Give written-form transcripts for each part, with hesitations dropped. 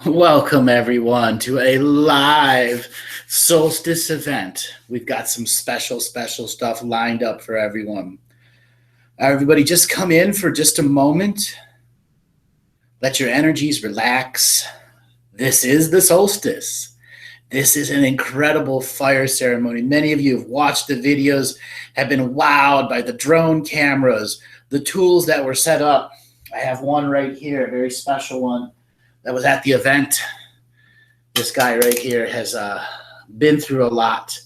Welcome, everyone, to a live Solstice event. We've got some special stuff lined up for everyone. Everybody, just come in for just a moment. Let your energies relax. This is the solstice. This is an incredible fire ceremony. Many of you have watched the videos, have been wowed by the drone cameras, the tools that were set up. I have one right here, a very special one that was at the event. This guy right here has been through a lot.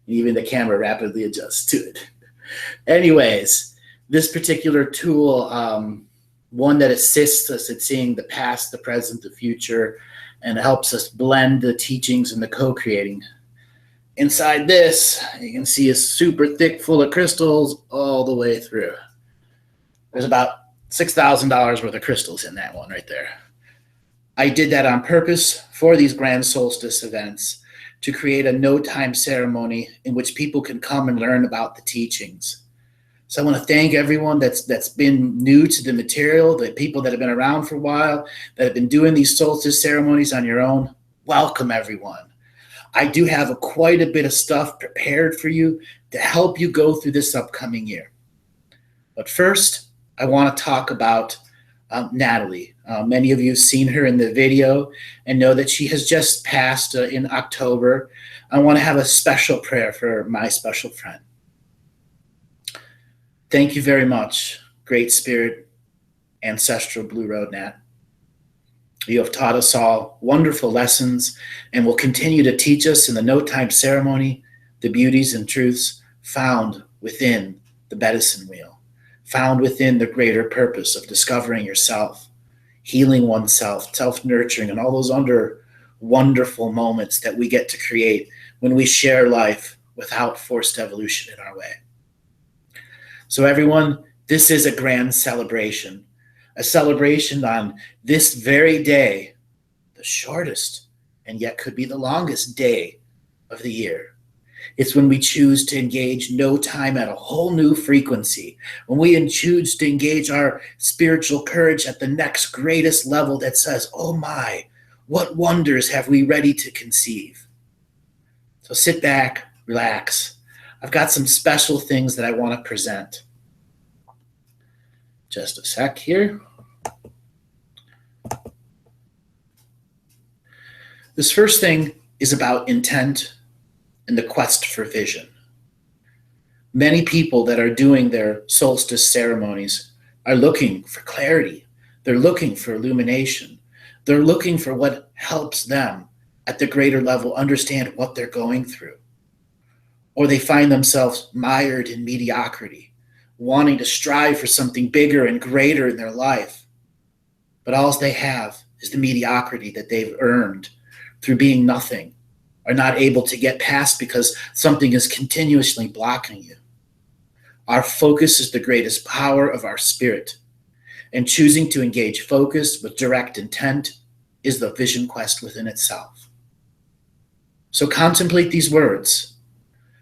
Even the camera rapidly adjusts to it. Anyways, this particular tool, one that assists us at seeing the past, the present, the future, and helps us blend the teachings and the co-creating. Inside this, you can see is super thick, full of crystals all the way through. There's about $6,000 worth of crystals in that one right there. I did that on purpose for these grand solstice events to create a no-time ceremony in which people can come and learn about the teachings. So I want to thank everyone that's been new to the material, the people that have been around for a while, that have been doing these solstice ceremonies on your own. Welcome, everyone. I do have quite a bit of stuff prepared for you to help you go through this upcoming year. But first, I want to talk about Natalie. Many of you have seen her in the video and know that she has just passed in October. I want to have a special prayer for my special friend. Thank you very much, Great Spirit, Ancestral Blue Road Nat. You have taught us all wonderful lessons and will continue to teach us in the no-time ceremony the beauties and truths found within the medicine wheel, found within the greater purpose of discovering yourself, healing oneself, self-nurturing, and all those wonderful moments that we get to create when we share life without forced evolution in our way. So everyone, this is a grand celebration, a celebration on this very day, the shortest and yet could be the longest day of the year. It's when we choose to engage no time at a whole new frequency, when we choose to engage our spiritual courage at the next greatest level that says, oh my, what wonders have we ready to conceive? So sit back, relax. I've got some special things that I want to present. Just a sec here. This first thing is about intent and the quest for vision. Many people that are doing their solstice ceremonies are looking for clarity. They're looking for illumination. They're looking for what helps them at the greater level understand what they're going through. Or they find themselves mired in mediocrity, wanting to strive for something bigger and greater in their life. But all they have is the mediocrity that they've earned through being nothing, are not able to get past because something is continuously blocking you. Our focus is the greatest power of our spirit, and choosing to engage focus with direct intent is the vision quest within itself. So contemplate these words.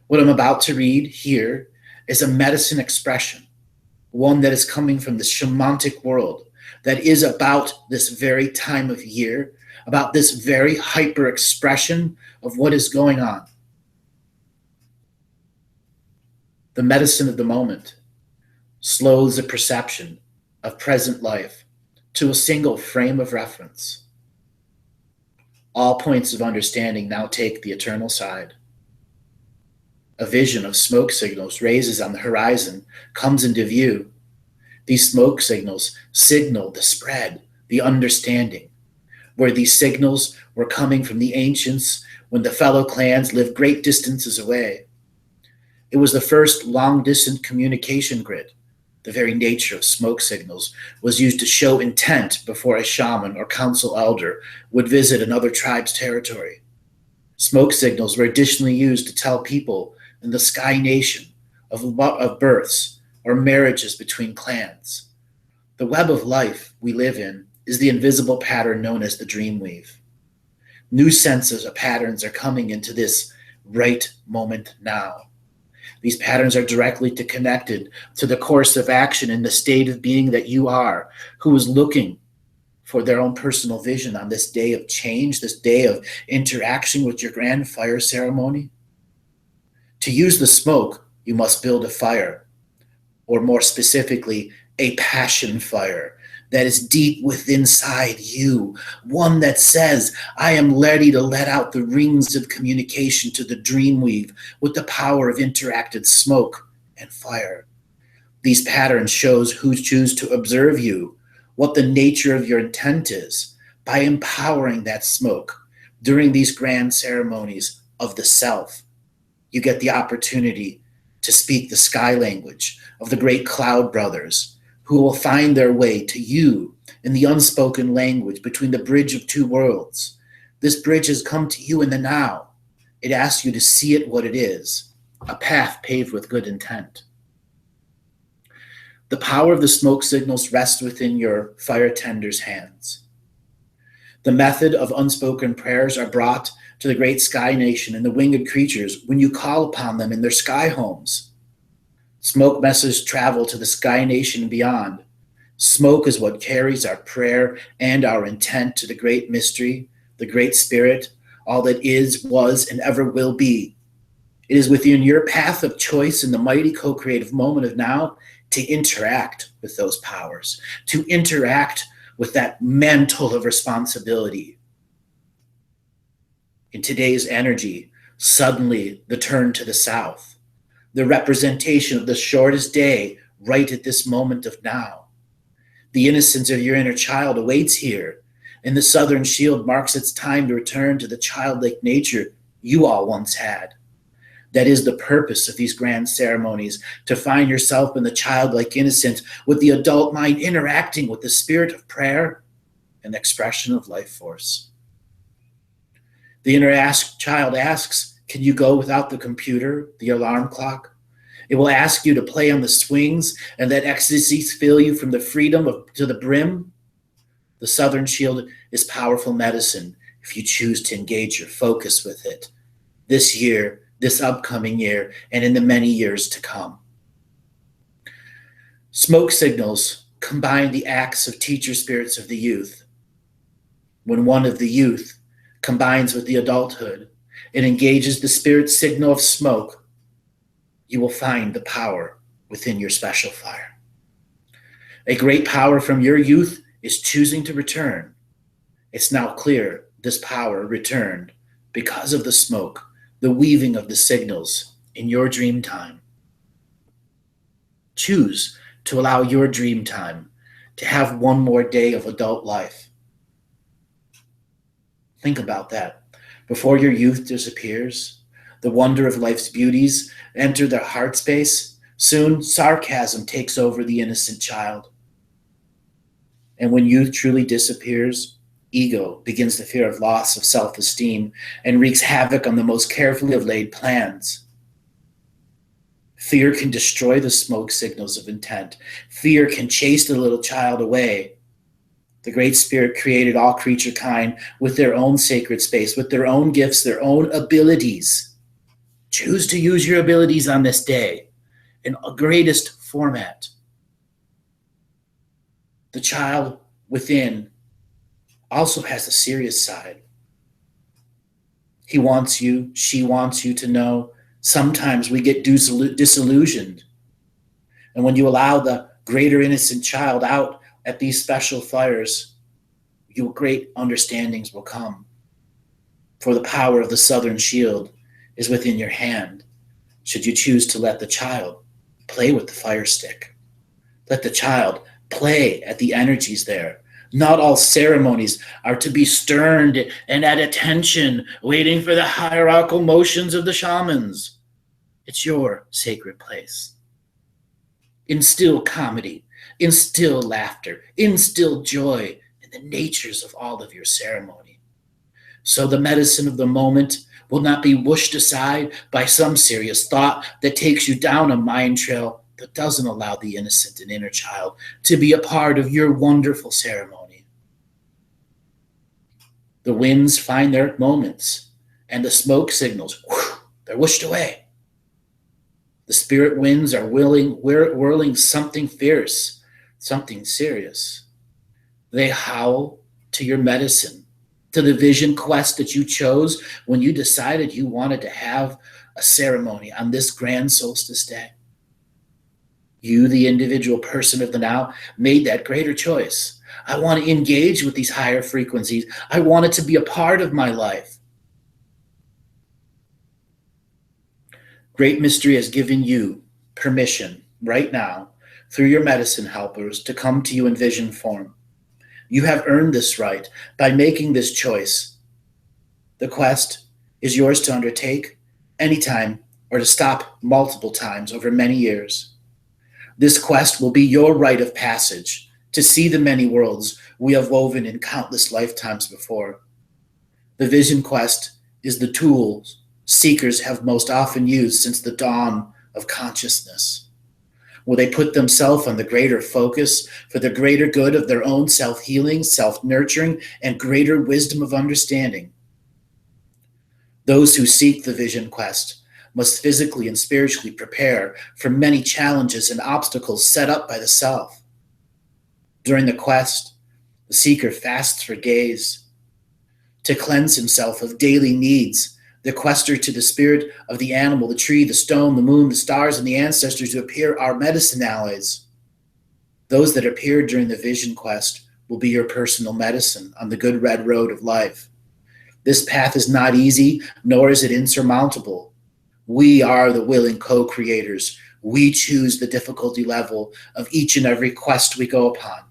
What I'm about to read here is a medicine expression, one that is coming from the shamanic world, that is about this very time of year, about this very hyper expression of what is going on. The medicine of the moment slows the perception of present life to a single frame of reference. All points of understanding now take the eternal side. A vision of smoke signals raises on the horizon, comes into view. These smoke signals signal the spread, the understanding, where these signals were coming from the ancients when the fellow clans lived great distances away. It was the first long-distance communication grid. The very nature of smoke signals was used to show intent before a shaman or council elder would visit another tribe's territory. Smoke signals were additionally used to tell people in the Sky Nation of births or marriages between clans. The web of life we live in is the invisible pattern known as the dream weave. New senses of patterns are coming into this right moment now. These patterns are directly connected to the course of action in the state of being that you are, who is looking for their own personal vision on this day of change, this day of interaction with your grand fire ceremony. To use the smoke, you must build a fire, or more specifically, a passion fire that is deep within inside you, one that says, I am ready to let out the rings of communication to the dream weave with the power of interacted smoke and fire. These patterns shows who choose to observe you, what the nature of your intent is, by empowering that smoke during these grand ceremonies of the self. You get the opportunity to speak the sky language of the great cloud brothers, who will find their way to you in the unspoken language between the bridge of two worlds. This bridge has come to you in the now. It asks you to see it what it is, a path paved with good intent. The power of the smoke signals rests within your fire tender's hands. The method of unspoken prayers are brought to the great sky nation and the winged creatures when you call upon them in their sky homes. Smoke messages travel to the sky nation and beyond. Smoke is what carries our prayer and our intent to the great mystery, the great spirit, all that is, was, and ever will be. It is within your path of choice in the mighty co-creative moment of now to interact with those powers, to interact with that mantle of responsibility. In today's energy, suddenly the turn to the south, the representation of the shortest day right at this moment of now. The innocence of your inner child awaits here, and the southern shield marks its time to return to the childlike nature you all once had. That is the purpose of these grand ceremonies, to find yourself in the childlike innocence with the adult mind interacting with the spirit of prayer and expression of life force. The inner child asks, can you go without the computer, the alarm clock? It will ask you to play on the swings and let ecstasy fill you from the freedom to the brim. The southern shield is powerful medicine if you choose to engage your focus with it this year, this upcoming year, and in the many years to come. Smoke signals combine the acts of teacher spirits of the youth. When one of the youth combines with the adulthood, it engages the spirit signal of smoke. You will find the power within your special fire. A great power from your youth is choosing to return. It's now clear this power returned because of the smoke, the weaving of the signals in your dream time. Choose to allow your dream time to have one more day of adult life. Think about that. Before your youth disappears, the wonder of life's beauties enter their heart space. Soon, sarcasm takes over the innocent child. And when youth truly disappears, ego begins the fear of loss of self-esteem and wreaks havoc on the most carefully laid plans. Fear can destroy the smoke signals of intent. Fear can chase the little child away. The Great Spirit created all creature kind with their own sacred space, with their own gifts, their own abilities. Choose to use your abilities on this day in a greatest format. The child within also has a serious side. He wants you, she wants you to know sometimes we get disillusioned. And when you allow the greater innocent child out at these special fires, your great understandings will come. For the power of the southern shield is within your hand, should you choose to let the child play with the fire stick. Let the child play at the energies there. Not all ceremonies are to be stern and at attention, waiting for the hierarchical motions of the shamans. It's your sacred place. Instill comedy, instill laughter, instill joy in the natures of all of your ceremony. So the medicine of the moment will not be whooshed aside by some serious thought that takes you down a mind trail that doesn't allow the innocent and inner child to be a part of your wonderful ceremony. The winds find their moments, and the smoke signals, they're whooshed away. The spirit winds are whirling something fierce, something serious. They howl to your medicine, to the vision quest that you chose when you decided you wanted to have a ceremony on this grand solstice day. You, the individual person of the now, made that greater choice. I want to engage with these higher frequencies. I want it to be a part of my life. Great Mystery has given you permission right now through your medicine helpers to come to you in vision form. You have earned this right by making this choice. The quest is yours to undertake anytime or to stop multiple times over many years. This quest will be your rite of passage to see the many worlds we have woven in countless lifetimes before. The vision quest is the tool seekers have most often used since the dawn of consciousness, where they put themselves on the greater focus for the greater good of their own self-healing, self-nurturing, and greater wisdom of understanding. Those who seek the vision quest must physically and spiritually prepare for many challenges and obstacles set up by the self. During the quest, the seeker fasts for gaze to cleanse himself of daily needs, the quester to the spirit of the animal, the tree, the stone, the moon, the stars, and the ancestors who appear are medicine allies. Those that appeared during the vision quest will be your personal medicine on the good red road of life. This path is not easy, nor is it insurmountable. We are the willing co-creators. We choose the difficulty level of each and every quest we go upon.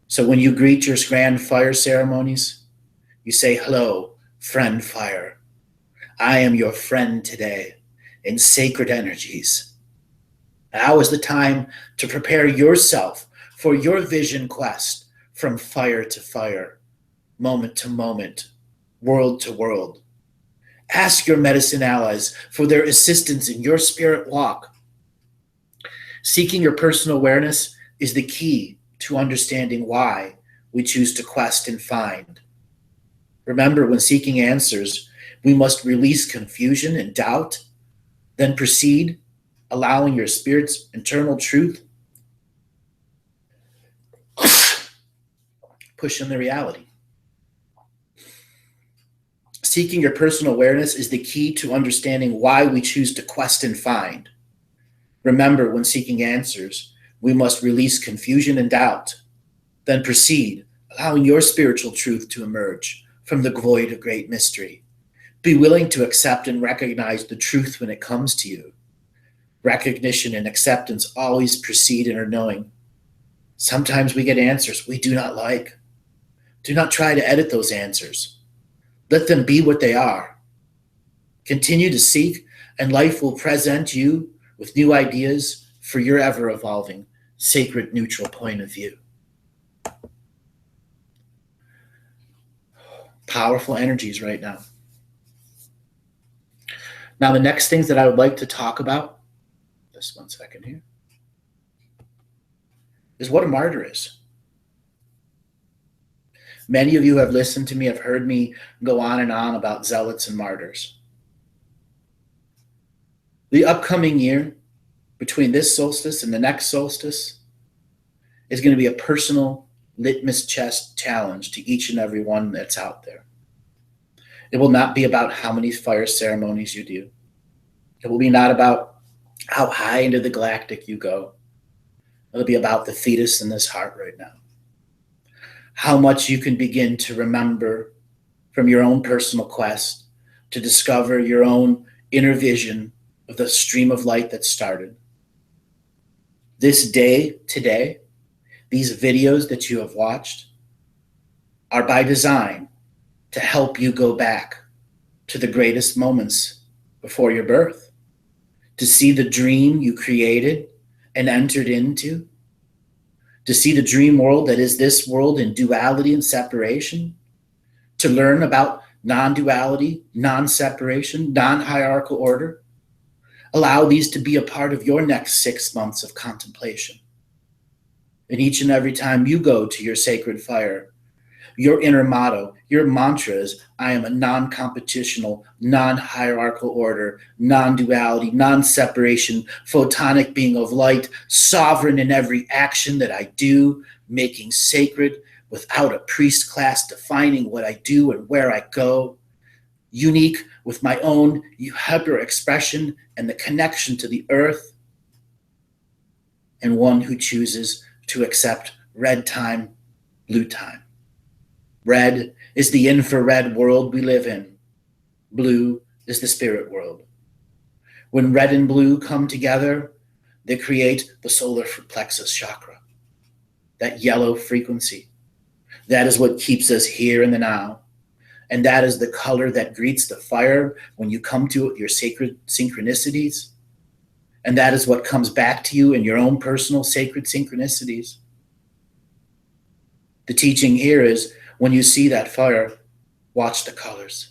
So when you greet your grand fire ceremonies, you say, hello, friend fire. I am your friend today in sacred energies. Now is the time to prepare yourself for your vision quest from fire to fire, moment to moment, world to world. Ask your medicine allies for their assistance in your spirit walk. Seeking your personal awareness is the key to understanding why we choose to quest and find. Remember, when seeking answers, we must release confusion and doubt, then proceed, allowing your spirit's internal truth push in the reality. Seeking your personal awareness is the key to understanding why we choose to quest and find. Remember, when seeking answers, we must release confusion and doubt, then proceed, allowing your spiritual truth to emerge from the void of great mystery. Be willing to accept and recognize the truth when it comes to you. Recognition and acceptance always precede inner knowing. Sometimes we get answers we do not like. Do not try to edit those answers. Let them be what they are. Continue to seek, and life will present you with new ideas for your ever-evolving, sacred, neutral point of view. Powerful energies right now. Now, the next things that I would like to talk about, just 1 second here, is what a martyr is. Many of you have listened to me, have heard me go on and on about zealots and martyrs. The upcoming year, between this solstice and the next solstice, is going to be a personal litmus test challenge to each and every one that's out there. It will not be about how many fire ceremonies you do. It will be not about how high into the galactic you go. It'll be about the fetus in this heart right now. How much you can begin to remember from your own personal quest to discover your own inner vision of the stream of light that started. This day, today, these videos that you have watched are by design to help you go back to the greatest moments before your birth, to see the dream you created and entered into, to see the dream world that is this world in duality and separation, to learn about non-duality, non-separation, non-hierarchical order. Allow these to be a part of your next 6 months of contemplation. And each and every time you go to your sacred fire, Your inner motto, your mantra is, I am a non-competitional, non-hierarchical order, non-duality, non-separation, photonic being of light, sovereign in every action that I do, making sacred without a priest class defining what I do and where I go, unique with my own hyper expression and the connection to the earth, and one who chooses to accept red time, blue time. Red is the infrared world we live in. Blue is the spirit world. When red and blue come together, they create the solar plexus chakra, that yellow frequency. That is what keeps us here in the now. And that is the color that greets the fire when you come to your sacred synchronicities. And that is what comes back to you in your own personal sacred synchronicities. The teaching here is, when you see that fire, watch the colors.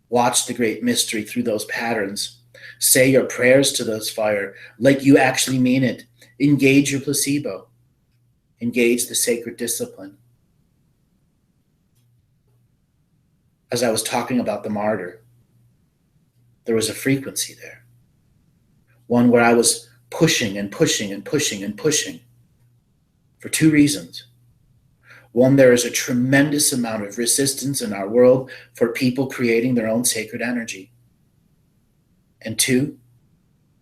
Watch the great mystery through those patterns. Say your prayers to those fire like you actually mean it. Engage your placebo. Engage the sacred discipline. As I was talking about the martyr, there was a frequency there. One where I was pushing and pushing and pushing and pushing for two reasons. One, there is a tremendous amount of resistance in our world for people creating their own sacred energy. And two,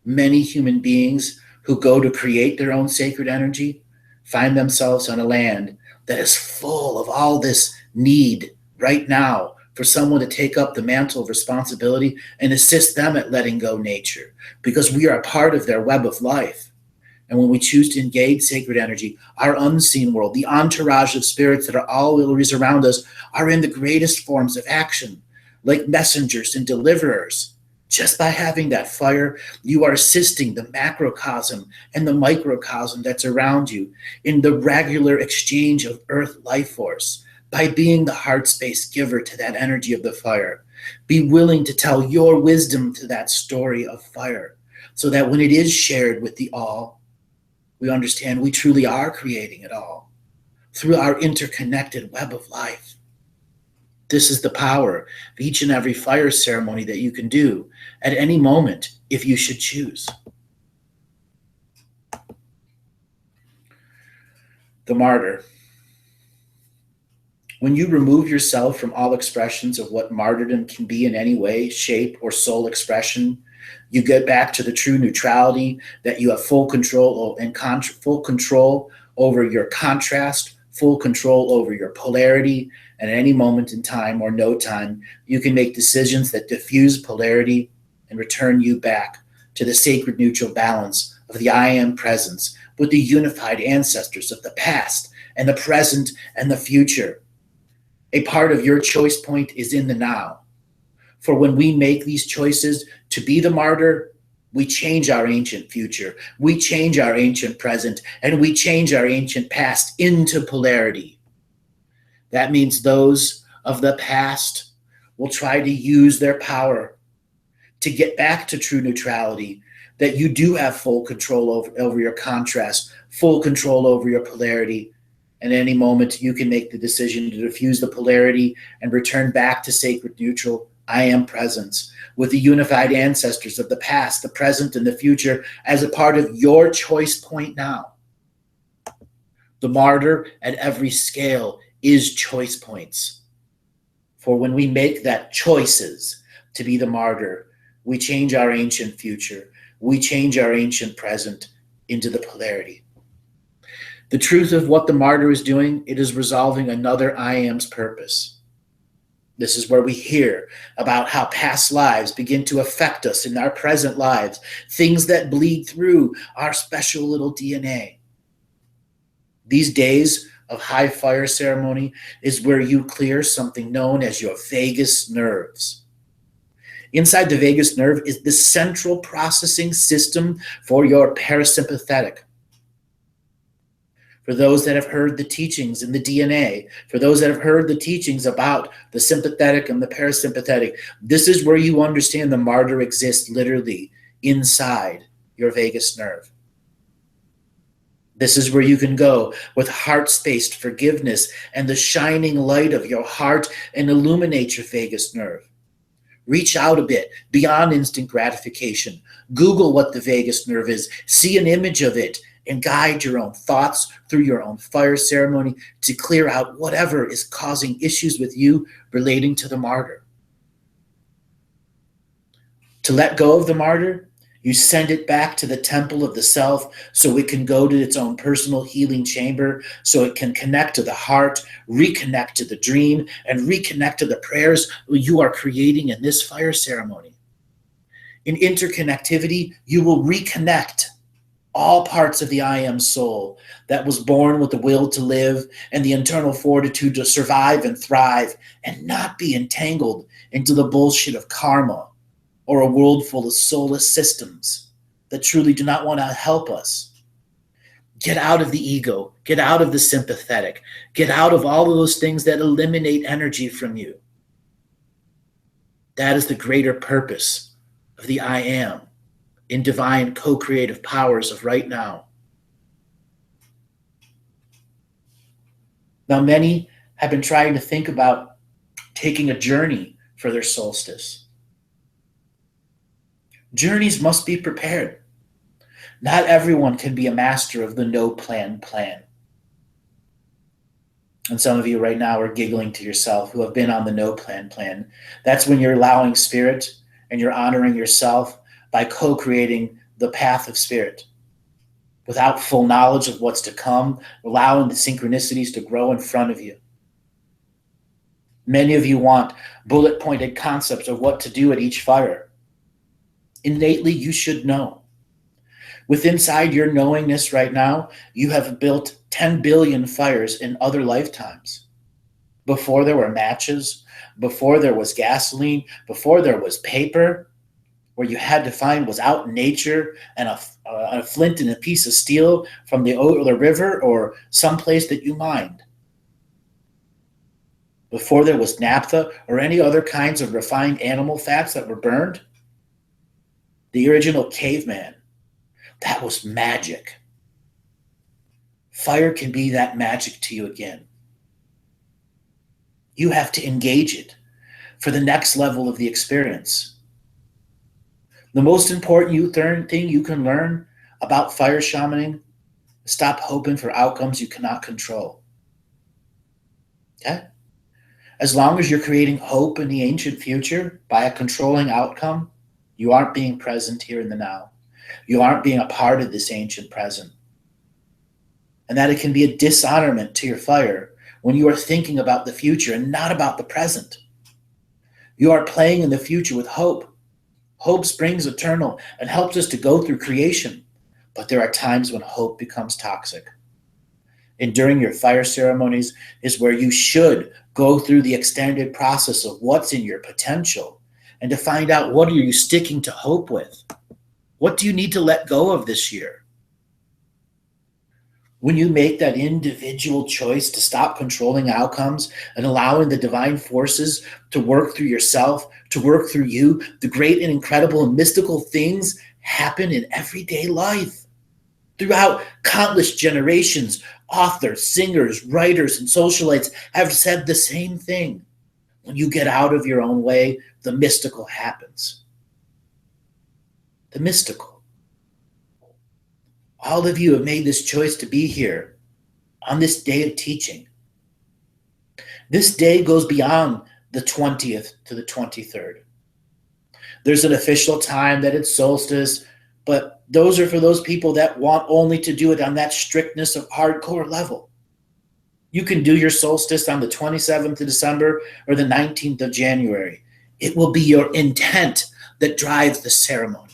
many human beings who go to create their own sacred energy find themselves on a land that is full of all this need right now for someone to take up the mantle of responsibility and assist them at letting go nature, because we are a part of their web of life. And when we choose to engage sacred energy, our unseen world, the entourage of spirits that are always around us, are in the greatest forms of action, like messengers and deliverers. Just by having that fire, you are assisting the macrocosm and the microcosm that's around you in the regular exchange of earth life force. By being the heart space giver to that energy of the fire, be willing to tell your wisdom to that story of fire, so that when it is shared with the all, we understand we truly are creating it all through our interconnected web of life. This is the power of each and every fire ceremony that you can do at any moment if you should choose. The martyr. When you remove yourself from all expressions of what martyrdom can be in any way, shape, or soul expression, you get back to the true neutrality that you have full control and full control over your contrast, full control over your polarity, and at any moment in time or no time, you can make decisions that diffuse polarity and return you back to the sacred neutral balance of the I am presence with the unified ancestors of the past and the present and the future. A part of your choice point is in the now. For when we make these choices to be the martyr, we change our ancient future, we change our ancient present, and we change our ancient past into polarity. That means those of the past will try to use their power to get back to true neutrality, that you do have full control over your contrast, full control over your polarity. And at any moment, you can make the decision to diffuse the polarity and return back to sacred neutral I am presence with the unified ancestors of the past, the present, and the future as a part of your choice point now. The martyr at every scale is choice points. For when we make that choices to be the martyr, we change our ancient future, we change our ancient present into the polarity. The truth of what the martyr is doing, it is resolving another I am's purpose. This is where we hear about how past lives begin to affect us in our present lives, things that bleed through our special little DNA. These days of high fire ceremony is where you clear something known as your vagus nerves. Inside the vagus nerve is the central processing system for your parasympathetic. For those that have heard the teachings in the DNA, for those that have heard the teachings about the sympathetic and the parasympathetic, this is where you understand the martyr exists literally inside your vagus nerve. This is where you can go with heart-spaced forgiveness and the shining light of your heart and illuminate your vagus nerve. Reach out a bit beyond instant gratification. Google what the vagus nerve is, see an image of it, and guide your own thoughts through your own fire ceremony to clear out whatever is causing issues with you relating to the martyr. To let go of the martyr, you send it back to the temple of the self so it can go to its own personal healing chamber, so it can connect to the heart, reconnect to the dream, and reconnect to the prayers you are creating in this fire ceremony. In interconnectivity, you will reconnect all parts of the I am soul that was born with the will to live and the internal fortitude to survive and thrive and not be entangled into the bullshit of karma or a world full of soulless systems that truly do not want to help us. Get out of the ego, get out of the sympathetic, get out of all of those things that eliminate energy from you. That is the greater purpose of the I am in divine co-creative powers of right now. Now, many have been trying to think about taking a journey for their solstice. Journeys must be prepared. Not everyone can be a master of the no plan plan. And some of you right now are giggling to yourself who have been on the no plan plan. That's when you're allowing spirit and you're honoring yourself by co-creating the path of spirit without full knowledge of what's to come, allowing the synchronicities to grow in front of you. Many of you want bullet-pointed concepts of what to do at each fire. Innately, you should know. With inside your knowingness right now, you have built 10 billion fires in other lifetimes. Before there were matches, before there was gasoline, before there was paper, where you had to find was out in nature and a flint and a piece of steel from the river or someplace that you mined. Before there was naphtha or any other kinds of refined animal fats that were burned, the original caveman, that was magic. Fire can be that magic to you again. You have to engage it for the next level of the experience. The most important thing you can learn about fire shamaning is stop hoping for outcomes you cannot control. Okay? As long as you're creating hope in the ancient future by a controlling outcome, you aren't being present here in the now. You aren't being a part of this ancient present. And that it can be a dishonorment to your fire when you are thinking about the future and not about the present. You are playing in the future with hope. Hope springs eternal and helps us to go through creation. But there are times when hope becomes toxic. And during your fire ceremonies is where you should go through the extended process of what's in your potential and to find out what are you sticking to hope with. What do you need to let go of this year? When you make that individual choice to stop controlling outcomes and allowing the divine forces to work through yourself, to work through you, the great and incredible and mystical things happen in everyday life. Throughout countless generations, authors, singers, writers, and socialites have said the same thing. When you get out of your own way, the mystical happens. The mystical. All of you have made this choice to be here on this day of teaching. This day goes beyond the 20th to the 23rd. There's an official time that it's solstice, but those are for those people that want only to do it on that strictness of hardcore level. You can do your solstice on the 27th of December or the 19th of January. It will be your intent that drives the ceremony.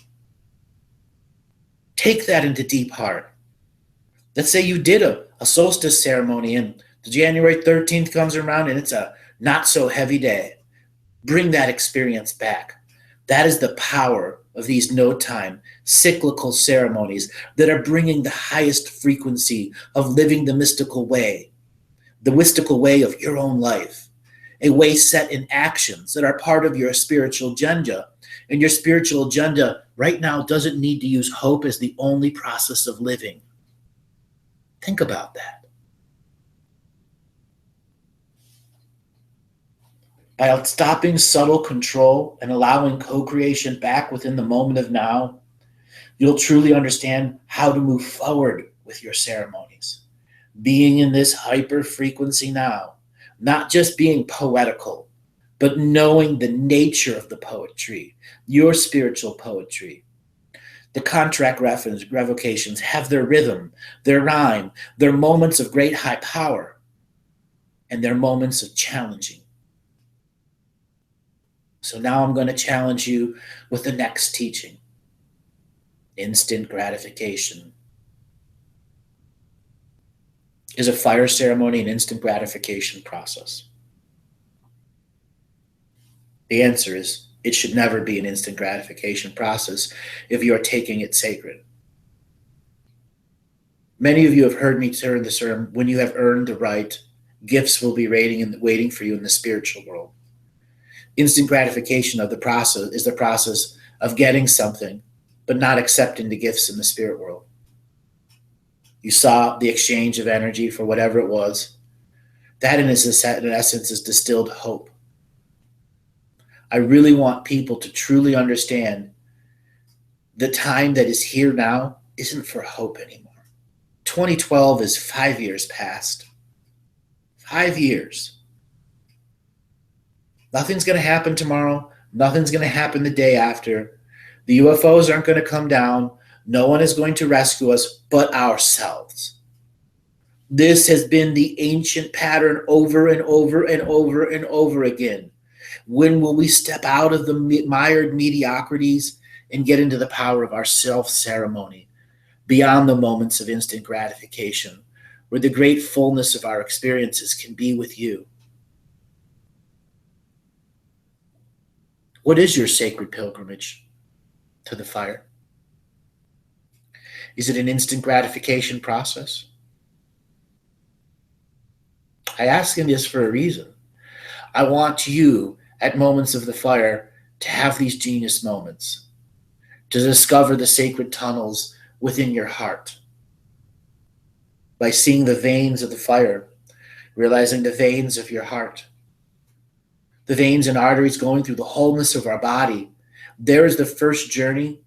Take that into deep heart. Let's say you did a solstice ceremony and the January 13th comes around and it's a not so heavy day. Bring that experience back. That is the power of these no-time cyclical ceremonies that are bringing the highest frequency of living the mystical way of your own life, a way set in actions that are part of your spiritual agenda. And your spiritual agenda right now doesn't need to use hope as the only process of living. Think about that. By stopping subtle control and allowing co-creation back within the moment of now, you'll truly understand how to move forward with your ceremonies. Being in this hyper frequency now, not just being poetical, but knowing the nature of the poetry, your spiritual poetry. The contract revocations have their rhythm, their rhyme, their moments of great high power, and their moments of challenging. So now I'm going to challenge you with the next teaching. Instant gratification. Is a fire ceremony an instant gratification process? The answer is it should never be an instant gratification process if you are taking it sacred. Many of you have heard me turn this term, when you have earned the right, gifts will be waiting for you in the spiritual world. Instant gratification of the process is the process of getting something, but not accepting the gifts in the spirit world. You saw the exchange of energy for whatever it was. That in essence is distilled hope. I really want people to truly understand the time that is here now isn't for hope anymore. 2012 is 5 years past. 5 years. Nothing's going to happen tomorrow. Nothing's going to happen the day after. The UFOs aren't going to come down. No one is going to rescue us but ourselves. This has been the ancient pattern over and over and over and over again. When will we step out of the mired mediocrities and get into the power of our self-ceremony, beyond the moments of instant gratification, where the great fullness of our experiences can be with you? What is your sacred pilgrimage to the fire? Is it an instant gratification process? I ask him this for a reason. I want you, at moments of the fire, to have these genius moments, to discover the sacred tunnels within your heart. By seeing the veins of the fire, realizing the veins of your heart, the veins and arteries going through the wholeness of our body, there is the first journey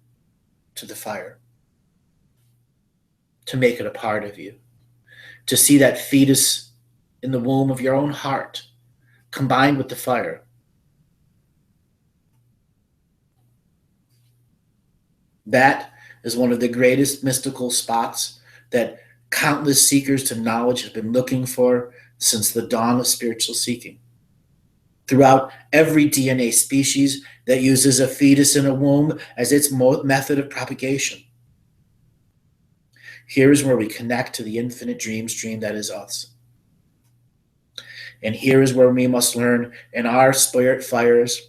to the fire. To make it a part of you, to see that fetus in the womb of your own heart combined with the fire. That is one of the greatest mystical spots that countless seekers to knowledge have been looking for since the dawn of spiritual seeking. Throughout every DNA species that uses a fetus in a womb as its method of propagation. Here is where we connect to the infinite dream stream that is us. And here is where we must learn in our spirit fires.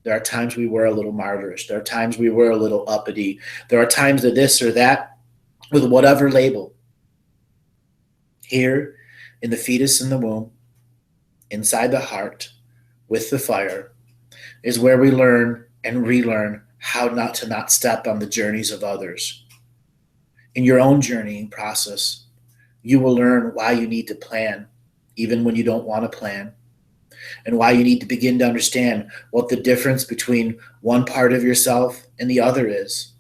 There are times we were a little martyrish. There are times we were a little uppity. There are times of this or that with whatever label. Here in the fetus in the womb, inside the heart, with the fire, is where we learn and relearn how not to step on the journeys of others. In your own journeying process, you will learn why you need to plan, even when you don't want to plan, and why you need to begin to understand what the difference between one part of yourself and the other is.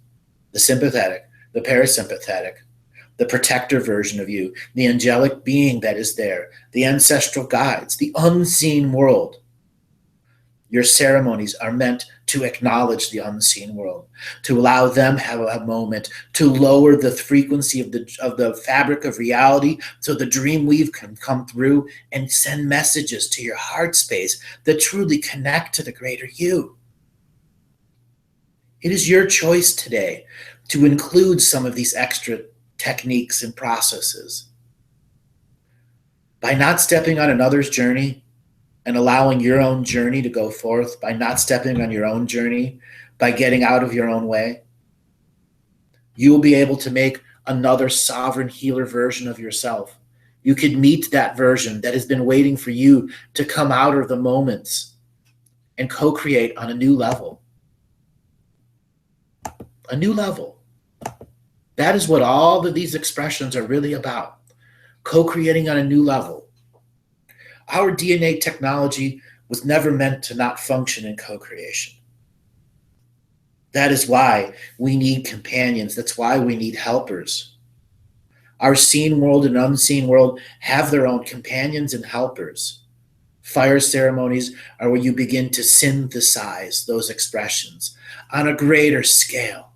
The sympathetic, the parasympathetic, the protector version of you, the angelic being that is there, the ancestral guides, the unseen world. Your ceremonies are meant to acknowledge the unseen world, to allow them have a moment, to lower the frequency of the fabric of reality so the dream weave can come through and send messages to your heart space that truly connect to the greater you. It is your choice today to include some of these extra techniques and processes. By not stepping on another's journey, and allowing your own journey to go forth, by not stepping on your own journey, by getting out of your own way, you will be able to make another sovereign healer version of yourself. You could meet that version that has been waiting for you to come out of the moments and co-create on a new level. A new level. That is what all of these expressions are really about. co-creating on a new level. Our DNA technology was never meant to not function in co-creation. That is why we need companions. That's why we need helpers. Our seen world and unseen world have their own companions and helpers. Fire ceremonies are where you begin to synthesize those expressions on a greater scale,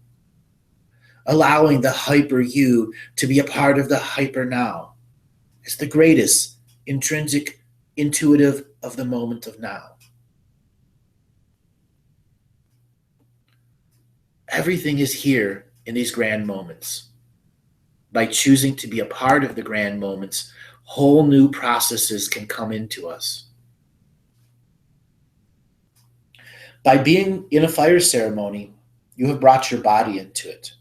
allowing the hyper you to be a part of the hyper now. It's the greatest intrinsic intuitive of the moment of now. Everything is here in these grand moments. By choosing to be a part of the grand moments, whole new processes can come into us. By being in a fire ceremony, you have brought your body into it.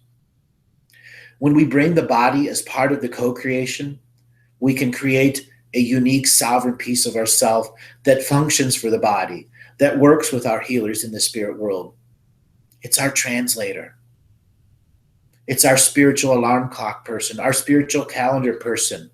When we bring the body as part of the co-creation, we can create a unique sovereign piece of ourself that functions for the body, that works with our healers in the spirit world. It's our translator. It's our spiritual alarm clock person, our spiritual calendar person.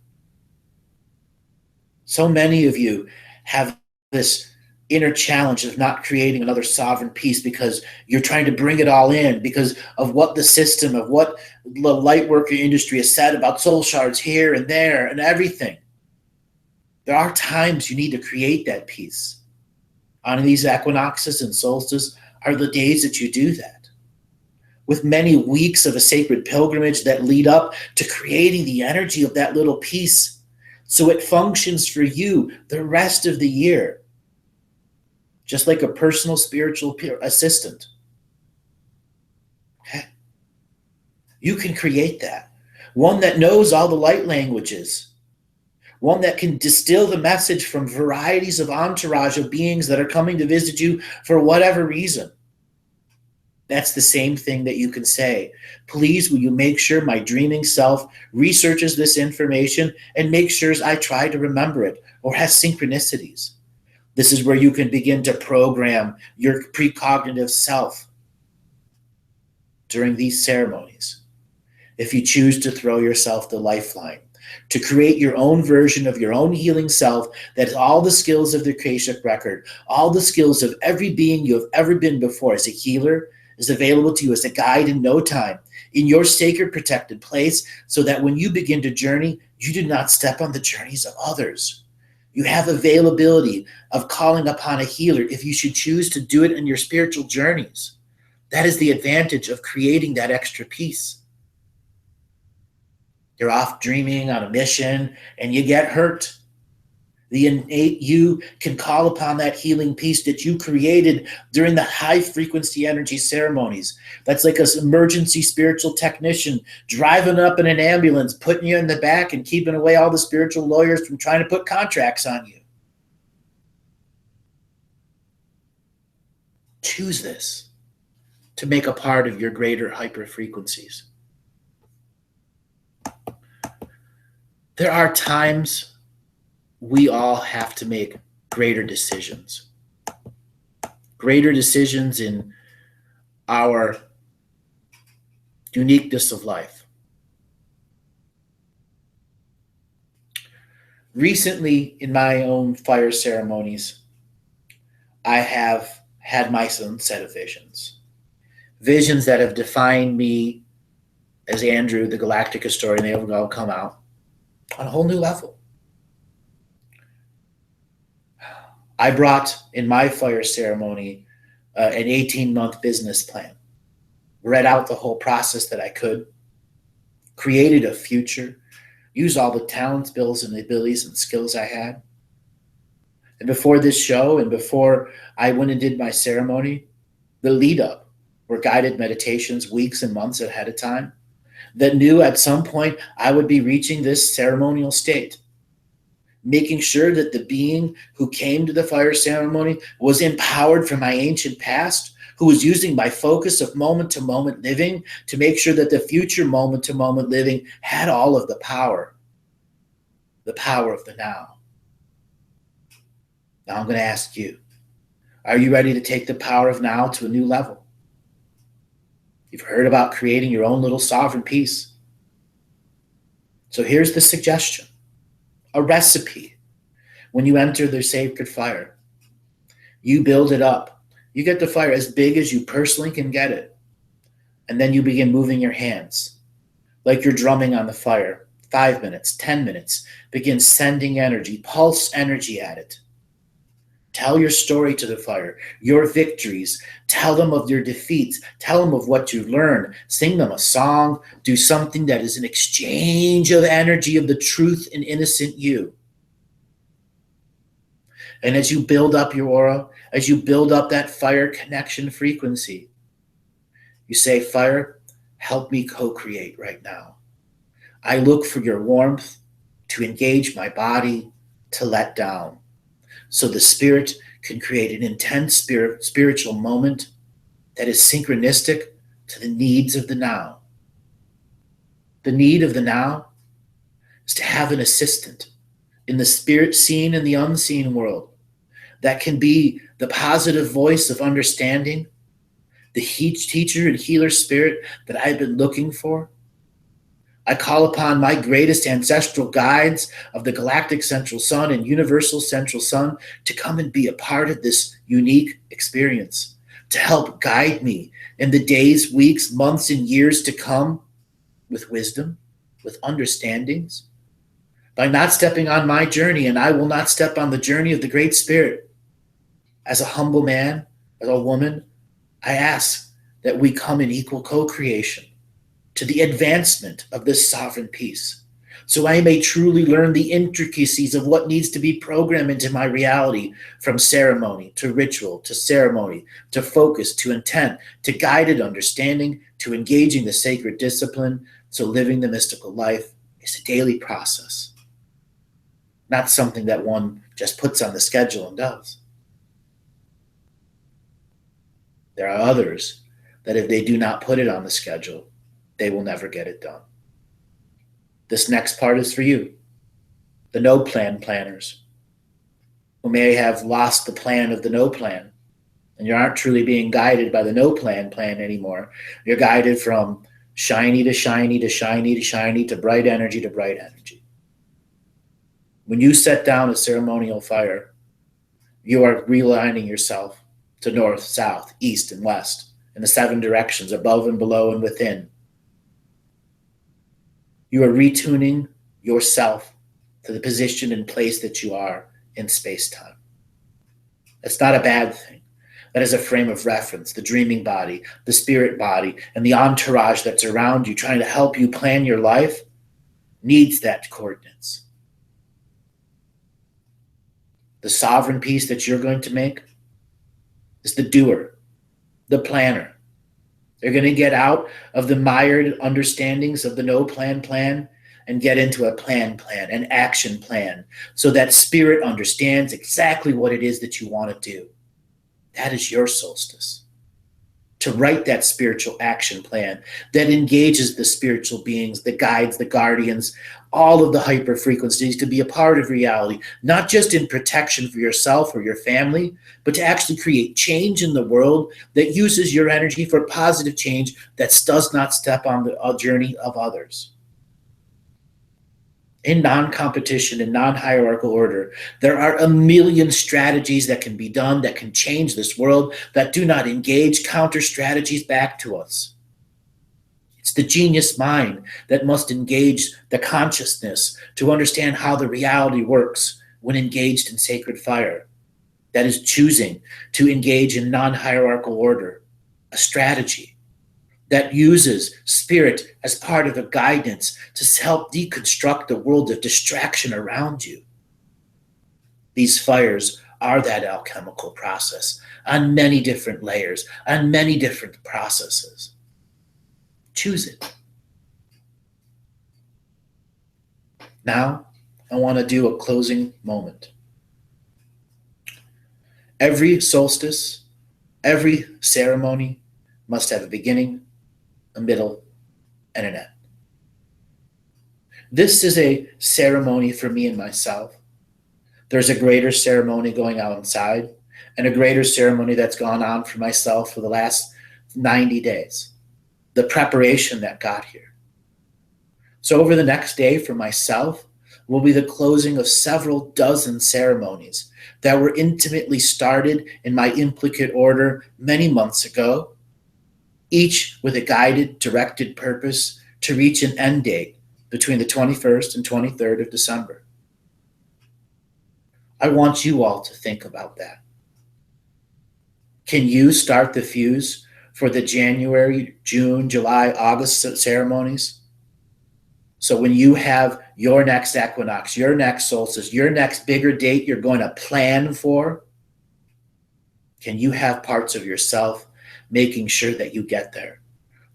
So many of you have this inner challenge of not creating another sovereign piece because you're trying to bring it all in because of what the system, of what the light worker industry has said about soul shards here and there and everything. There are times you need to create that piece. On these equinoxes and solstices are the days that you do that. With many weeks of a sacred pilgrimage that lead up to creating the energy of that little piece so it functions for you the rest of the year. Just like a personal spiritual assistant. Okay? You can create that. One that knows all the light languages. One that can distill the message from varieties of entourage of beings that are coming to visit you for whatever reason. That's the same thing that you can say. Please, will you make sure my dreaming self researches this information and make sure I try to remember it or has synchronicities. This is where you can begin to program your precognitive self during these ceremonies. If you choose to throw yourself the lifeline, to create your own version of your own healing self that has all the skills of the Akashic record, all the skills of every being you have ever been before as a healer is available to you as a guide in no time, in your sacred protected place, so that when you begin to journey, you do not step on the journeys of others. You have availability of calling upon a healer if you should choose to do it in your spiritual journeys. That is the advantage of creating that extra piece. You're off dreaming on a mission and you get hurt. The innate you can call upon that healing piece that you created during the high frequency energy ceremonies. That's like an emergency spiritual technician driving up in an ambulance, putting you in the back and keeping away all the spiritual lawyers from trying to put contracts on you. Choose this to make a part of your greater hyper frequencies. There are times we all have to make greater decisions. Greater decisions in our uniqueness of life. Recently, in my own fire ceremonies, I have had my own set of visions. Visions that have defined me as Andrew, the galactic historian. They will all come out on a whole new level. I brought in my fire ceremony an 18-month business plan, read out the whole process that I could, created a future, used all the talents, skills, and abilities and skills I had. And before this show and before I went and did my ceremony, the lead up were guided meditations weeks and months ahead of time that knew at some point I would be reaching this ceremonial state. Making sure that the being who came to the fire ceremony was empowered from my ancient past, who was using my focus of moment-to-moment living to make sure that the future moment-to-moment living had all of the power of the now. Now I'm going to ask you, are you ready to take the power of now to a new level? You've heard about creating your own little sovereign piece. So here's the suggestion. a recipe. When you enter the sacred fire, you build it up. You get the fire as big as you personally can get it. And then you begin moving your hands like you're drumming on the fire. 5 minutes, 10 minutes. Begin sending energy, pulse energy at it. Tell your story to the fire, your victories. Tell them of your defeats. Tell them of what you've learned. Sing them a song. Do something that is an exchange of energy of the truth and innocent you. And as you build up your aura, as you build up that fire connection frequency, you say, fire, help me co-create right now. I look for your warmth to engage my body, to let down, so the spirit can create an intense spiritual moment that is synchronistic to the needs of the now. The need of the now is to have an assistant in the spirit seen and the unseen world that can be the positive voice of understanding, the teacher and healer spirit that I've been looking for. I call upon my greatest ancestral guides of the galactic central sun and universal central sun to come and be a part of this unique experience, to help guide me in the days, weeks, months, and years to come with wisdom, with understandings. By not stepping on my journey, and I will not step on the journey of the Great Spirit. As a humble man, as a woman, I ask that we come in equal co-creation to the advancement of this sovereign peace, so I may truly learn the intricacies of what needs to be programmed into my reality, from ceremony to ritual to ceremony to focus to intent to guided understanding to engaging the sacred discipline. So living the mystical life is a daily process, not something that one just puts on the schedule and does. There are others that if they do not put it on the schedule, they will never get it done. This next part is for you, the no plan planners, who may have lost the plan of the no plan, and you aren't truly being guided by the no plan anymore. You're guided from shiny to shiny to shiny to shiny to bright energy to bright energy. When you set down a ceremonial fire, you are realigning yourself to north, south, east, and west, in the 7 directions, above and below and within. You are retuning yourself to the position and place that you are in space-time. That's not a bad thing. That is a frame of reference, the dreaming body, the spirit body, and the entourage that's around you trying to help you plan your life needs that coordinates. The sovereign peace that you're going to make is the doer, the planner. They're going to get out of the mired understandings of the no plan and get into a plan, an action plan, so that spirit understands exactly what it is that you want to do. That is your solstice. To write that spiritual action plan that engages the spiritual beings, the guides, the guardians, all of the hyper frequencies to be a part of reality, not just in protection for yourself or your family, but to actually create change in the world that uses your energy for positive change that does not step on the journey of others. In non-competition and non-hierarchical order, there are a million strategies that can be done that can change this world that do not engage counter strategies back to us. It's the genius mind that must engage the consciousness to understand how the reality works when engaged in sacred fire. That is choosing to engage in non-hierarchical order, a strategy that uses spirit as part of a guidance to help deconstruct the world of distraction around you. These fires are that alchemical process on many different layers, on many different processes. Choose it. Now, I want to do a closing moment. Every solstice, every ceremony must have a beginning, a middle, and an end. This is a ceremony for me and myself. There's a greater ceremony going on inside, and a greater ceremony that's gone on for myself for the last 90 days. The preparation that got here. So over the next day for myself, will be the closing of several dozen ceremonies that were intimately started in my implicate order many months ago, each with a guided, directed purpose to reach an end date between the 21st and 23rd of December. I want you all to think about that. Can you start the fuse for the January, June, July, August ceremonies? So when you have your next equinox, your next solstice, your next bigger date you're going to plan for, can you have parts of yourself making sure that you get there,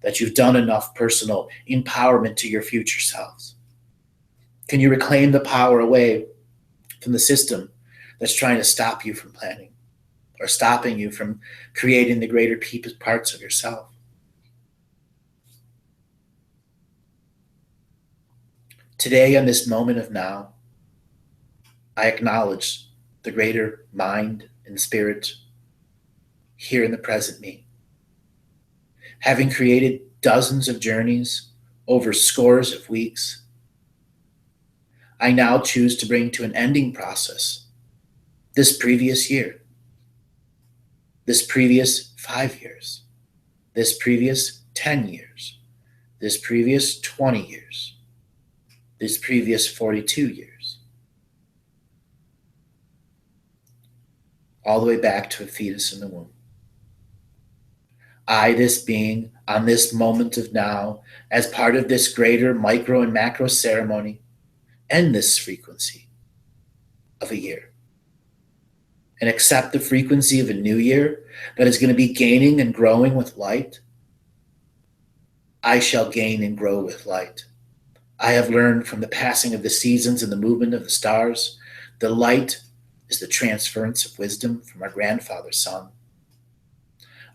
that you've done enough personal empowerment to your future selves? Can you reclaim the power away from the system that's trying to stop you from planning or stopping you from creating the greater parts of yourself? Today, in this moment of now, I acknowledge the greater mind and spirit here in the present me. Having created dozens of journeys over scores of weeks, I now choose to bring to an ending process this previous year, this previous 5 years, this previous 10 years, this previous 20 years, this previous 42 years, all the way back to a fetus in the womb. I, this being, on this moment of now, as part of this greater micro and macro ceremony, end this frequency of a year and accept the frequency of a new year that is going to be gaining and growing with light. I shall gain and grow with light. I have learned from the passing of the seasons and the movement of the stars, the light is the transference of wisdom from our grandfather sun.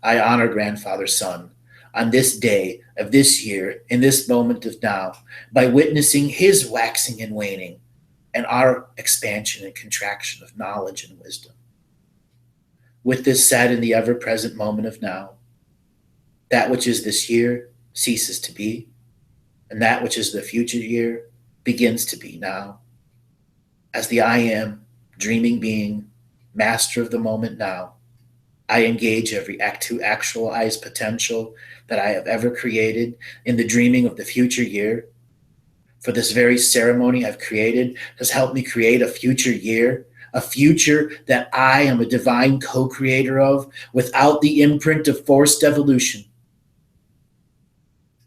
I honor grandfather sun on this day of this year, in this moment of now, by witnessing his waxing and waning and our expansion and contraction of knowledge and wisdom. With this said, in the ever-present moment of now, that which is this year ceases to be, and that which is the future year begins to be now. As the I am, dreaming being, master of the moment now, I engage every act to actualize potential that I have ever created in the dreaming of the future year. For this very ceremony I've created has helped me create a future year, a future that I am a divine co-creator of without the imprint of forced evolution.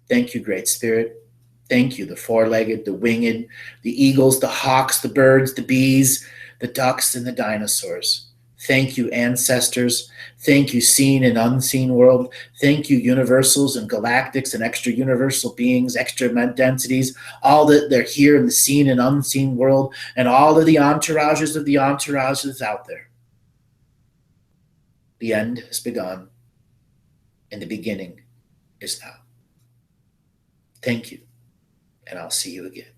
Thank you, Great Spirit. Thank you, the four-legged, the winged, the eagles, the hawks, the birds, the bees, the ducks, and the dinosaurs. Thank you, ancestors. Thank you, seen and unseen world. Thank you, universals and galactics and extra universal beings, extra densities, all that they're here in the seen and unseen world, and all of the entourages out there. The end has begun, and the beginning is now. Thank you, and I'll see you again.